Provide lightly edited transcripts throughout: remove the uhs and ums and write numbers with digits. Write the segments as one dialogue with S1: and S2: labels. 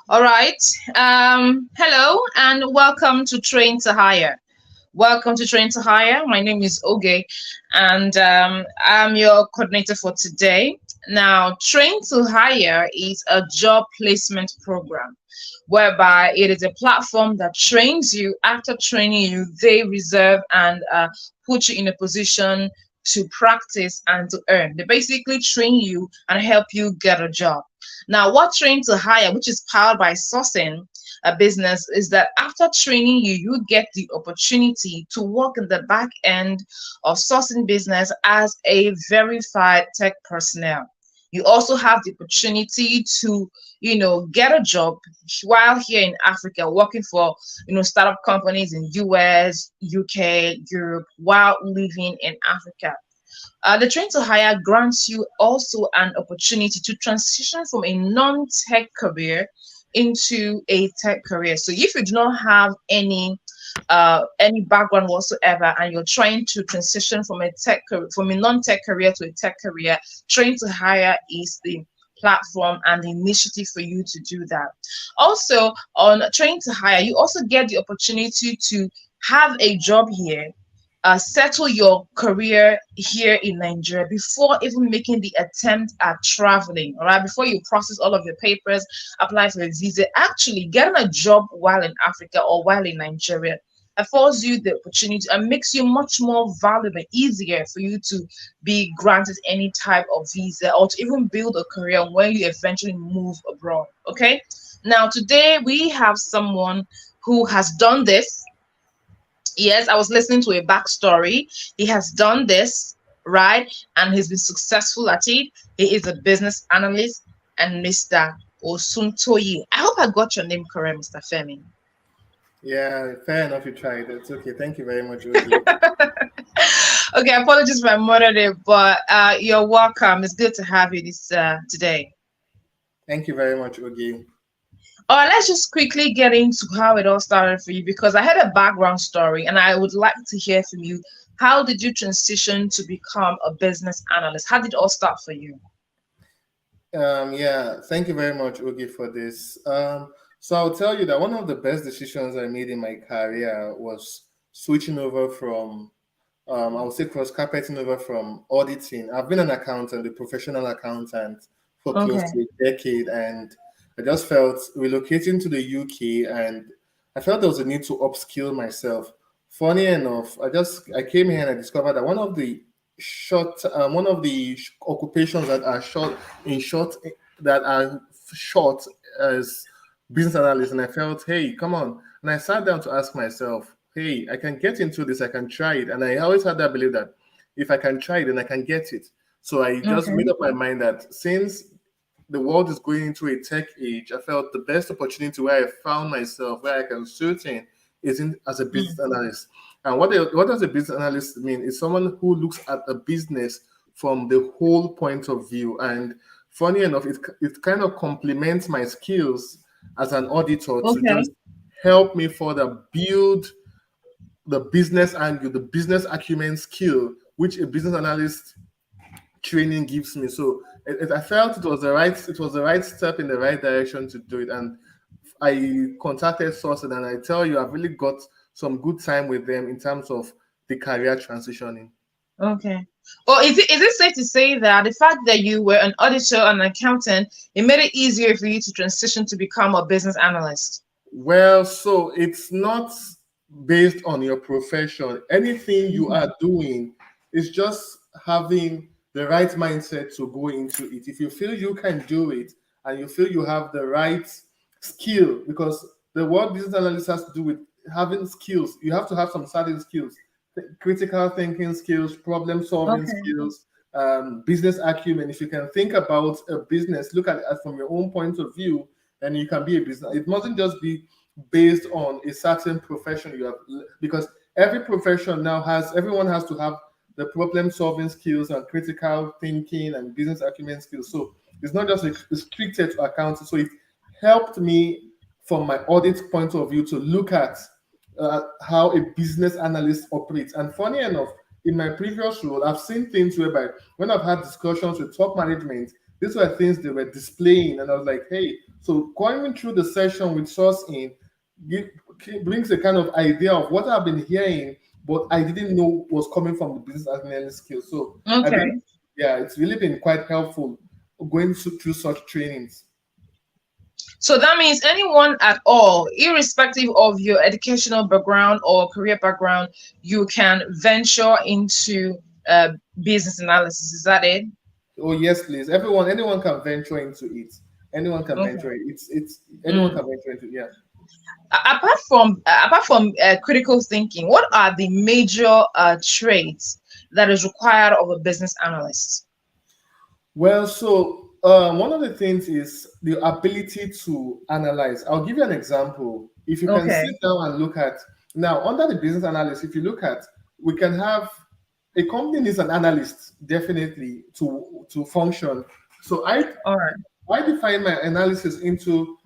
S1: All right. Hello and welcome to Train to Hire. Welcome to Train to Hire. My name is Oge, and I'm your coordinator for today. Now, Train to Hire is a job placement program whereby it is a platform that trains you. After training you, they reserve and put you in a position to practice and to earn. They basically train you and help you get a job. Now, what Train to Hire, which is powered by Sourcein, a business, is that after training you, you get the opportunity to work in the back end of sourcing business as a verified tech personnel. You also have the opportunity to, get a job while here in Africa, working for, startup companies in US, UK, Europe, while living in Africa. The Train to Hire grants you also an opportunity to transition from a non-tech career into a tech career. So if you do not have any background whatsoever and you're trying to transition from a non-tech career to a tech career, Train to Hire is the platform and the initiative for you to do that. Also, on Train to Hire, you also get the opportunity to have a job here, settle your career here in Nigeria before even making the attempt at traveling. All right, before you process all of your papers, apply for a visa, actually getting a job while in Africa or while in Nigeria affords you the opportunity and makes you much more valuable, easier for you to be granted any type of visa or to even build a career when you eventually move abroad. Okay, now today we have someone who has done this. Yes, I was listening to a backstory. He has done this, right? And he's been successful at it. He is a business analyst and Mr. Osuntoyi. I hope I got your name correct, Mr. Femi.
S2: Yeah, fair enough. You tried. It's okay. Thank you very much, Ogi.
S1: Okay, apologies for my mother there, but you're welcome. It's good to have you this today.
S2: Thank you very much, Ogi.
S1: All right, let's just quickly get into how it all started for you because I had a background story and I would like to hear from you. How did you transition to become a business analyst? How did it all start for you?
S2: Yeah, thank you very much, Ogi, for this. So I'll tell you that one of the best decisions I made in my career was switching over from, I would say, cross carpeting over from auditing. I've been an accountant, a professional accountant, for close
S1: Okay.
S2: to a decade, and I just felt relocating to the UK, and I felt there was a need to upskill myself. Funny enough, I came here and I discovered that one of the occupations that are short in short that are short as business analyst, and I felt, hey, come on, and I sat down to ask myself, hey, I can get into this, I can try it, and I always had that belief that if I can try it, then I can get it. So I just made
S1: Okay.
S2: up my mind that since the world is going into a tech age, I felt the best opportunity where I found myself, where I can suit in, is in as a business
S1: Mm.
S2: analyst. And what does a business analyst mean? It's someone who looks at a business from the whole point of view. And funny enough, it kind of complements my skills as an auditor to
S1: Okay.
S2: just help me further build the business angle, the business acumen skill, which a business analyst training gives me. So I felt it was the right step in the right direction to do it. And I contacted Sourcing, and I tell you, I've really got some good time with them in terms of the career transitioning.
S1: Okay. Or is it safe to say that the fact that you were an auditor and an accountant, it made it easier for you to transition to become a business analyst?
S2: Well, so it's not based on your profession. Anything you are
S1: Mhm.
S2: doing is just having the right mindset to go into it. If you feel you can do it and you feel you have the right skill, because the what business analyst has to do with having skills, you have to have some certain skills, critical thinking skills, problem solving
S1: Okay.
S2: skills, business acumen. If you can think about a business, look at it from your own point of view, then you can be a business. It mustn't just be based on a certain profession you have, because every profession now everyone has to have the problem solving skills and critical thinking and business acumen skills. So it's not just restricted to accounting. So it helped me from my audit point of view to look at how a business analyst operates. And funny enough, in my previous role, I've seen things whereby when I've had discussions with top management, these were things they were displaying, and I was like, hey, So going through the session with Sourcein brings a kind of idea of what I've been hearing, but I didn't know was coming from the business analyst skills. So I believe,
S1: Okay.
S2: yeah, it's really been quite helpful going through such trainings.
S1: So that means anyone at all, irrespective of your educational background or career background, you can venture into uh, business analysis. Is that it?
S2: Oh yes, please. Anyone can venture into it. Anyone can
S1: Okay.
S2: venture it. It's anyone
S1: Mm.
S2: can venture into it. Yeah.
S1: Apart from critical thinking, what are the major traits that is required of a business analyst?
S2: Well, so one of the things is the ability to analyze. I'll give you an example. If you can
S1: Okay.
S2: sit down and look at now under the business analyst, if you look at, we can have a company needs an analyst definitely to function. So
S1: All right.
S2: I define my analysis into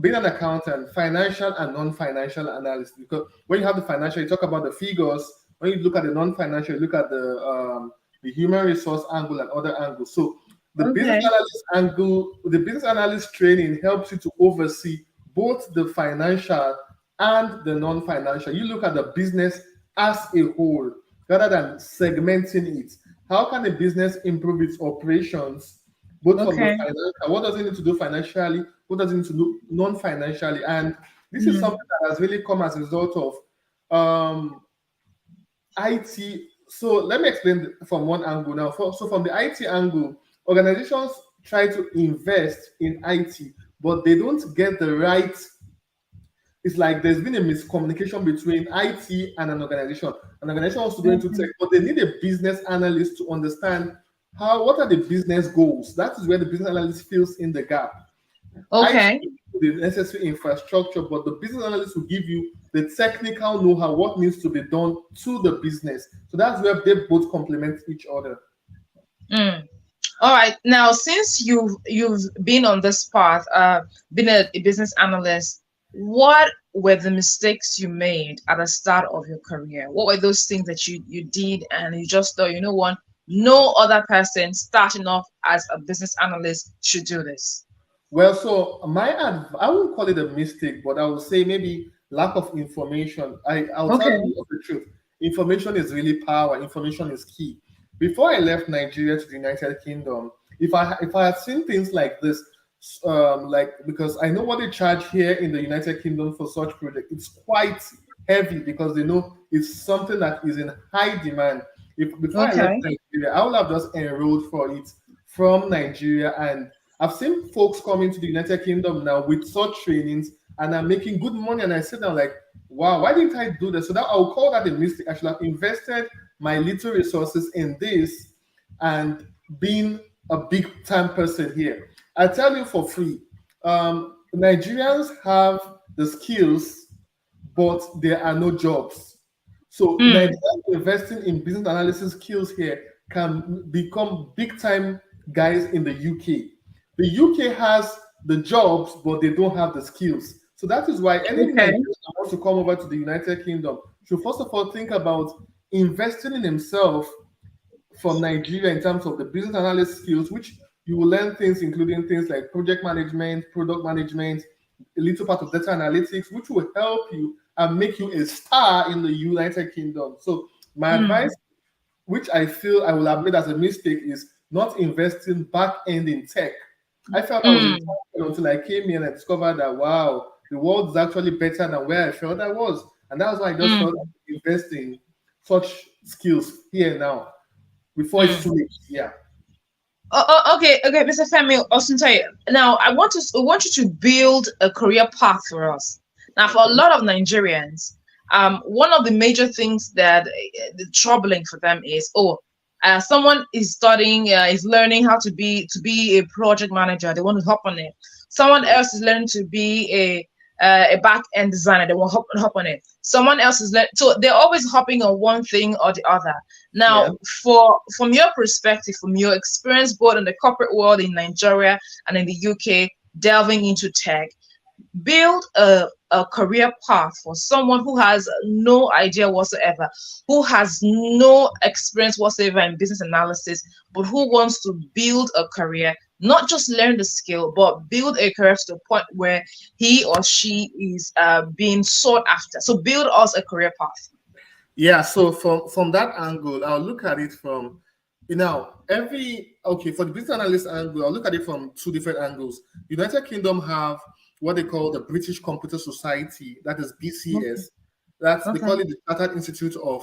S2: being an accountant, financial and non-financial analysis. Because when you have the financial, you talk about the figures. When you look at the non-financial, you look at the human resource angle and other angles. So the business
S1: Okay.
S2: analyst angle, the business analyst training helps you to oversee both the financial and the non-financial. You look at the business as a whole rather than segmenting it. How can a business improve its operations both from the
S1: Okay.
S2: financial, what does it need to do financially, what does it need to do non-financially? And this is something
S1: Mm.
S2: that has really come as a result of IT. So let me explain from one angle now. So from the IT angle, organizations try to invest in IT, but they don't get the right. It's like there's been a miscommunication between IT and an organization. An organization wants to go into tech,
S1: Mhm.
S2: but they need a business analyst to understand what are the business goals. That is where the business analyst fills in the gap. IT
S1: Okay.
S2: will give you the necessary infrastructure, but the business analyst will give you the technical know-how, what needs to be done to the business. So that's where they both complement each other.
S1: Mm. All right. Now, since you've been on this path, been a business analyst, what were the mistakes you made at the start of your career? What were those things that you did and you just thought, you know what, no other person starting off as a business analyst should do this?
S2: Well, so I wouldn't call it a mistake, but I would say maybe lack of information. I'll tell
S1: Okay.
S2: you of the truth. Information is really power. Information is key. Before I left Nigeria to the United Kingdom, if I had seen things like this, like because I know what they charge here in the United Kingdom for such project, it's quite heavy because they know it's something that is in high demand. If before I left
S1: Okay.
S2: Nigeria, I would have just enrolled for it from Nigeria, and I've seen folks coming to the United Kingdom now with such trainings and are making good money. And I sit down like, wow, why didn't I do that? So that I'll call that a mistake. I should have invested my little resources in this and being a big time person here. I tell you for free, Nigerians have the skills, but there are no jobs. So
S1: Mm.
S2: Nigerians investing in business analysis skills here can become big time guys in the UK. The UK has the jobs, but they don't have the skills. So that is why any
S1: Okay.
S2: Nigerian that wants to come over to the United Kingdom should first of all think about investing in himself from Nigeria in terms of the business analyst skills, which you will learn things including things like project management, product management, a little part of data analytics, which will help you and make you a star in the United Kingdom. So my advice,
S1: Mm.
S2: which I feel I will have made as a mistake, is not investing back end in tech. I felt I was in
S1: Mm.
S2: tech until I came here and I discovered that wow, the world is actually better than where I felt I was. And that's why I just felt
S1: Mm.
S2: like investing such skills here now before it's
S1: Mm.
S2: too late. Yeah.
S1: Okay, okay, Mr. Femi Osuntaye. Now, I want you to build a career path for us. Now, for a
S2: Okay.
S1: lot of Nigerians, one of the major things that troubling for them is, oh, someone is studying, is learning how to be a project manager. They want to hop on it. Someone else is learning to be a back end designer. They want to hop on it. Someone else is so they're always hopping on one thing or the other.
S2: Yeah.
S1: Now, from your perspective, from your experience both in the corporate world in Nigeria and in the UK, delving into tech, build a career path for someone who has no idea whatsoever, who has no experience whatsoever in business analysis, but who wants to build a career. not just learn the skill, but build a career to the point where he or she is being sought after. So build us a career path.
S2: Yeah, so from that angle, I'll look at it from, every okay, for the business analyst angle, I'll look at it from two different angles. United Kingdom have what they call the British Computer Society, that is
S1: Okay.
S2: BCS. That's they
S1: Okay.
S2: call it the Chartered Institute of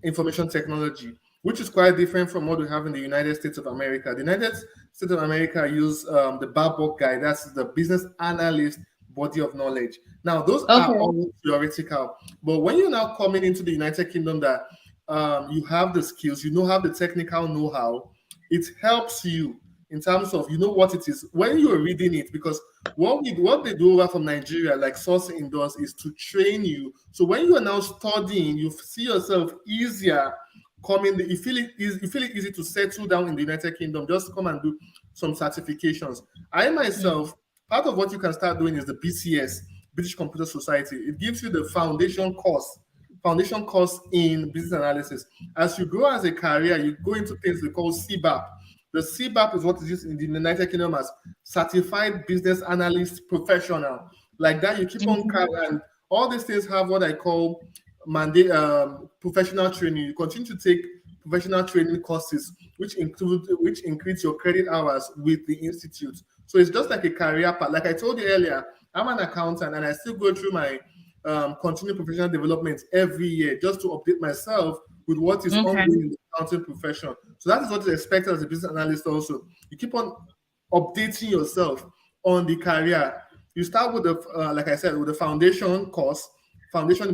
S2: Information Technology, which is quite different from what we have in the United States of America. The United States of America use the BABOK guide, that's the business analyst body of knowledge. Now, those are
S1: Okay.
S2: all theoretical, but when you're now coming into the United Kingdom, that you have the skills, have the technical know-how, it helps you in terms of what it is when you're reading it, because what they do over from Nigeria, like Sourcein does, is to train you. So when you are now studying, you see yourself easier coming. You feel it easy to settle down in the United Kingdom. Just come and do some certifications. I
S1: Mm.
S2: myself, part of what you can start doing is the BCS, British Computer Society. It gives you the foundation course in business analysis. As you grow as a career, you go into things they call CBAP. The CBAP is what is used in the United Kingdom as Certified Business Analyst Professional. Like that, you keep on
S1: Mhm.
S2: and all these things have what I call mandate professional training. You continue to take professional training courses, which increase your credit hours with the institute. So it's just like a career path. Like I told you earlier, I'm an accountant and I still go through my continued professional development every year just to update myself with what is
S1: Okay.
S2: ongoing in the accounting profession. So that is what is expected as a business analyst also. You keep on updating yourself on the career. You start with like I said, with the foundation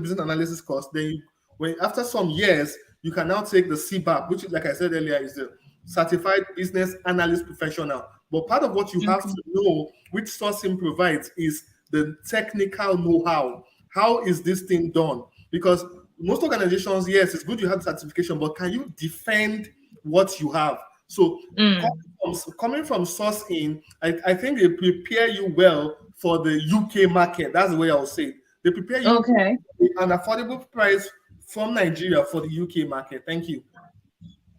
S2: business analysis course. Then when after some years, you can now take the CBAP, which, like I said earlier, is the Certified Business Analyst Professional. But part of what you have
S1: Okay.
S2: to know, which Sourcing provides, is the technical know-how. How is this thing done? Because most organizations, yes, it's good you have certification, but can you defend what you have? So
S1: Mm.
S2: coming from Sourcing, I think they prepare you well for the UK market. That's the way I'll say it. They prepare you
S1: Okay.
S2: an affordable price from Nigeria for the UK market. Thank you.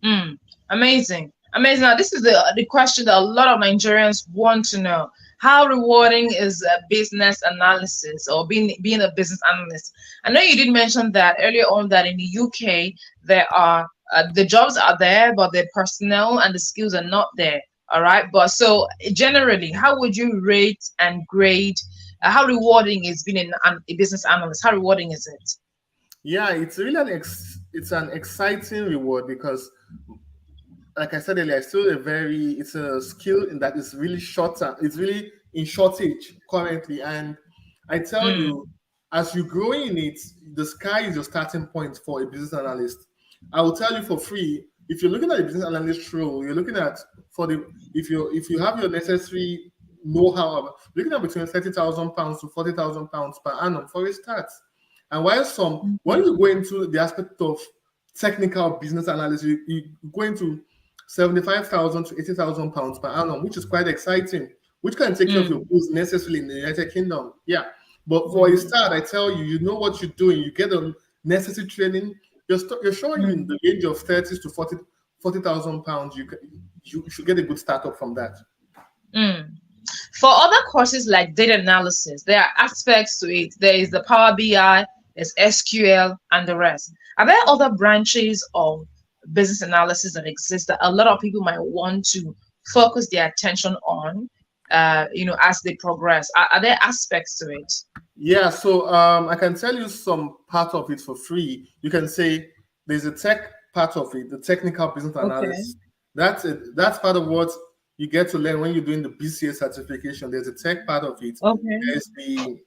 S1: Mm. Amazing. Amazing. Now, this is the question that a lot of Nigerians want to know. How rewarding is business analysis or being a business analyst? I know you did mention that earlier on that in the UK there are the jobs are there, but the personnel and the skills are not there. All right. But so generally, how would you rate and grade? How rewarding is being a business analyst? How rewarding is it?
S2: Yeah, it's really it's an exciting reward because, like I said earlier, it's a skill in that is really it's really in shortage currently. And I tell
S1: Mm.
S2: you, as you grow in it, the sky is your starting point for a business analyst. I will tell you for free, if you're looking at a business analyst role, you're looking at for the if you have your necessary know-how, looking at between £30,000 to £40,000 per annum for a start. And while when you go into the aspect of technical business analysis, you go into 75,000 to 80,000 pounds per annum, which is quite exciting, which can take care of your
S1: Mm.
S2: bills necessarily in the United Kingdom. Yeah. But for a
S1: Mm.
S2: start, I tell you, you know what you're doing. You get the necessary training. You're showing you in
S1: Mm.
S2: the range of 30 to 40,000 pounds. You should get a good startup from that.
S1: Mm. For other courses like data analysis, there are aspects to it. There is the Power BI, there's SQL, and the rest. Are there other branches of business analysis that exist that a lot of people might want to focus their attention on, as they progress? Are there aspects to it?
S2: Yeah, so I can tell you some part of it for free. You can say there's a tech part of it, the technical business
S1: Okay.
S2: analysis. That's it. That's part of what you get to learn when you're doing the BCA certification. There's a tech part of it.
S1: Okay.
S2: There's the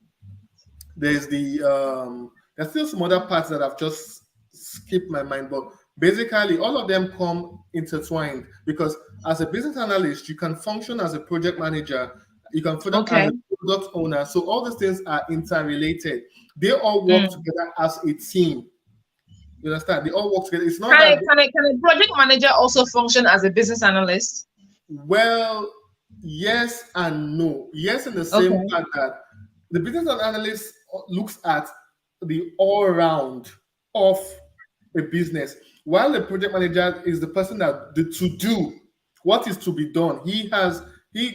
S2: there's the there's still some other parts that I've just skipped my mind, but basically all of them come intertwined because as a business analyst, you can function as a project manager, you can function as
S1: Okay.
S2: a product owner. So all these things are interrelated. They all work
S1: Mm.
S2: together as a team. You understand? They all work together. It's not
S1: Can
S2: that
S1: a project manager also function as a business analyst?
S2: well, yes and no. Yes, in the same
S1: Okay.
S2: part that the business analyst looks at the all round of a business, while the project manager is the person that the to do what is to be done. He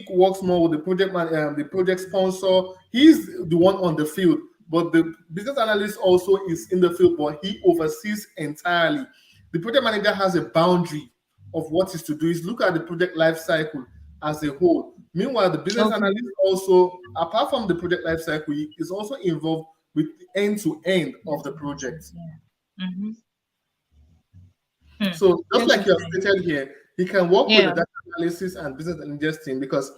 S2: works more with the project man, the project sponsor. He's the one on the field, but the business analyst also is in the field, but he oversees entirely. The project manager has a boundary of what is to do. Is look at the project life cycle as a whole. Meanwhile, the business
S1: Okay.
S2: analyst also, apart from the project life cycle, he is also involved with the end to end of the project.
S1: Yeah. Mm-hmm. Hmm.
S2: So just like you have
S1: Interesting.
S2: stated here, he can work with the
S1: Yeah.
S2: data analysis and business intelligence team because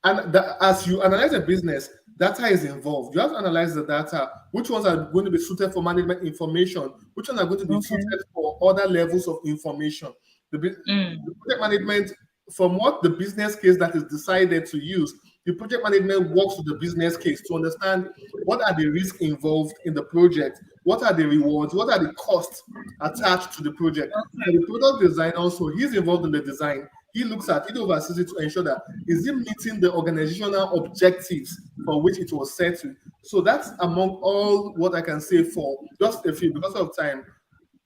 S2: as you analyze a business, data is involved. You have to analyze the data. Which ones are going to be suited for management information? Which ones are going to be
S1: Okay.
S2: suited for other levels of information? The
S1: Mm.
S2: project management, from what the business case that is decided to use, the project management works with the business case to understand what are the risks involved in the project, what are the rewards, what are the costs attached to the project. For the
S1: Okay.
S2: product design, also, he's involved in the design. He looks at it, oversees it to ensure that is it meeting the organizational objectives for which it was set to. So that's among all what I can say for just a few because of time.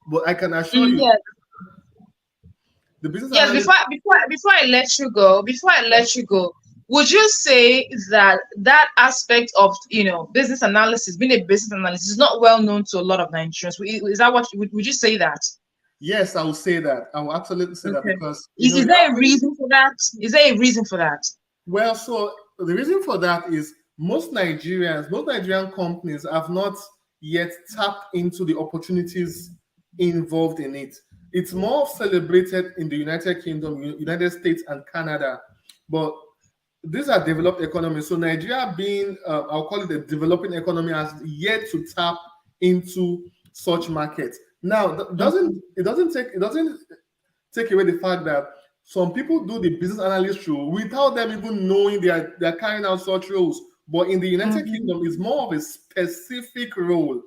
S2: But I can assure
S1: Mm,
S2: you,
S1: yes.
S2: the business
S1: Yes.
S2: analyst.
S1: Before I let you go, would you say that that aspect of business analysis, being a business analyst, is not well known to a lot of Nigerians? Is that what would you say that?
S2: Yes, I will say that. I will absolutely say that
S1: Okay.
S2: because
S1: Is
S2: you have
S1: there a reason for that? Is there a reason for that?
S2: well, so the reason for that is most Nigerian companies have not yet tapped into the opportunities involved in it. It's more celebrated in the United Kingdom, United States, and Canada, but these are developed economies. So Nigeria, being I'll call it a developing economy, has yet to tap into such markets. Now,
S1: Okay.
S2: it doesn't take away the fact that some people do the business analyst role without them even knowing they're carrying out such roles. But in the United
S1: Mm-hmm.
S2: Kingdom, it's more of a specific role.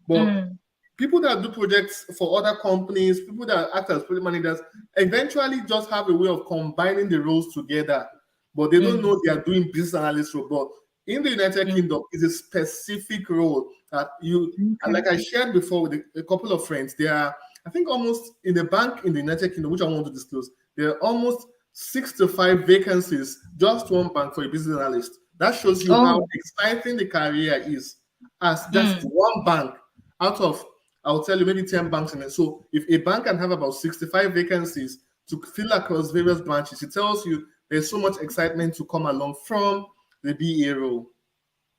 S2: But
S1: Mm.
S2: people that do projects for other companies, people that act as project managers, eventually just have a way of combining the roles together. But they don't know
S1: Mm.
S2: they are doing business analyst role. But in the United
S1: Mm.
S2: Kingdom, it's a specific role that and
S1: Okay.
S2: like I shared before with a couple of friends, there are, I think, almost in a bank in the United Kingdom, which I want to disclose, there are almost 6 to 5 vacancies, just one bank for a business analyst. That shows you how
S1: Oh.
S2: exciting the career is as just
S1: Mm.
S2: one bank out of, I'll tell you, maybe 10 banks in it. So if a bank can have about 65 vacancies to fill across various branches, it tells you there's so much excitement to come along from the BA role.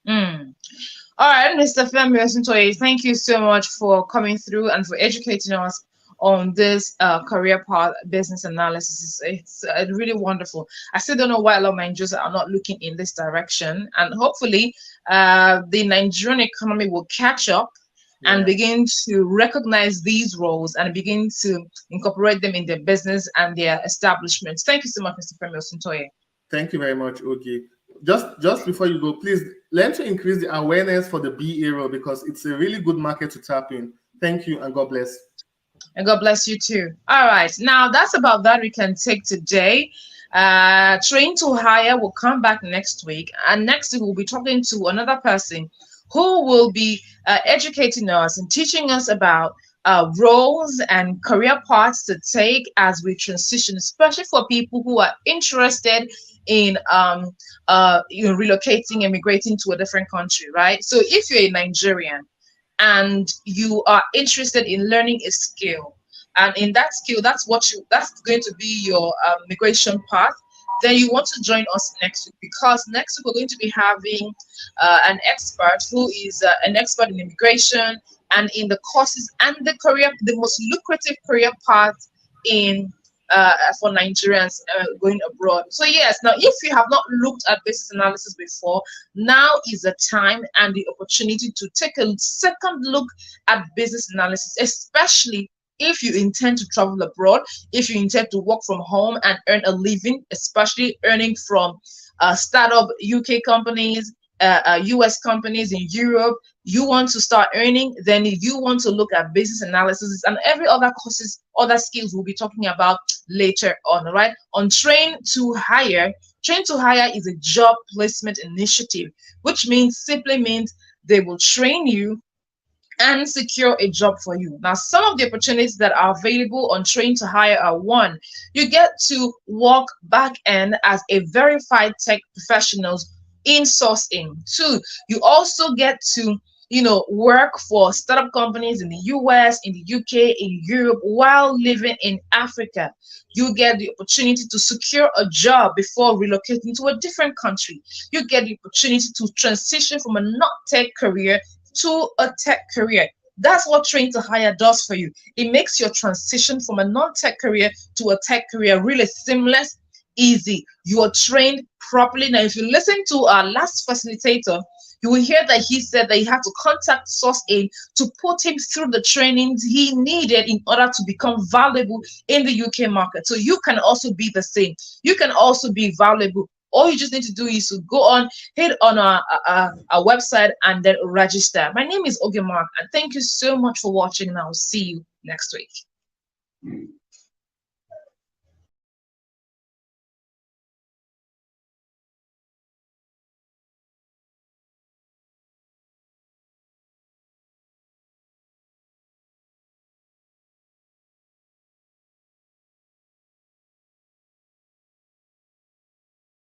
S1: Mm. All right, Mr. Femi Osuntoye, thank you so much for coming through and for educating us on this career path business analysis. It's really wonderful. I still don't know why a lot of Nigerians are not looking in this direction, and hopefully, the Nigerian economy will catch up and
S2: Yeah.
S1: begin to recognize these roles and begin to incorporate them in their business and their establishments. Thank you so much, Mr. Femi Osuntoye.
S2: Thank you very much, Oki. Just before you go, please learn to increase the awareness for the BA role because it's a really good market to tap in. Thank you and God bless.
S1: And God bless you too. All right. Now that's about that we can take today. Train to Hire will come back next week. And next week we'll be talking to another person who will be educating us and teaching us about roles and career paths to take as we transition, especially for people who are interested in relocating, immigrating to a different country, right? So if you're a Nigerian and you are interested in learning a skill, and in that skill that's going to be your migration path, then you want to join us next week, because next week we're going to be having an expert who is an expert in immigration and in the courses and the most lucrative career path in for Nigerians going abroad. So yes, now if you have not looked at business analysis before, now is the time and the opportunity to take a second look at business analysis, especially if you intend to travel abroad, if you intend to work from home and earn a living, especially earning from startup UK companies, US companies in Europe. You want to start earning, then you want to look at business analysis and every other courses, other skills we'll be talking about later on, right? On Train to Hire. Train to Hire is a job placement initiative, which means simply means they will train you and secure a job for you. Now, some of the opportunities that are available on Train to Hire are: one, you get to work back end as a verified tech professionals in Sourcein. Two, you also get to work for startup companies in the US, in the UK, in Europe while living in Africa. You get the opportunity to secure a job before relocating to a different country. You get the opportunity to transition from a not tech career to a tech career. That's what Train to Hire does for you. It makes your transition from a non-tech career to a tech career really seamless, easy. You are trained properly. Now, if you listen to our last facilitator, you will hear that he said that he had to contact Source A to put him through the trainings he needed in order to become valuable in the UK market. So you can also be the same. You can also be valuable. All you just need to do is to go on, hit on our website, and then register. My name is Ogemark, and thank you so much for watching, and I'll see you next week.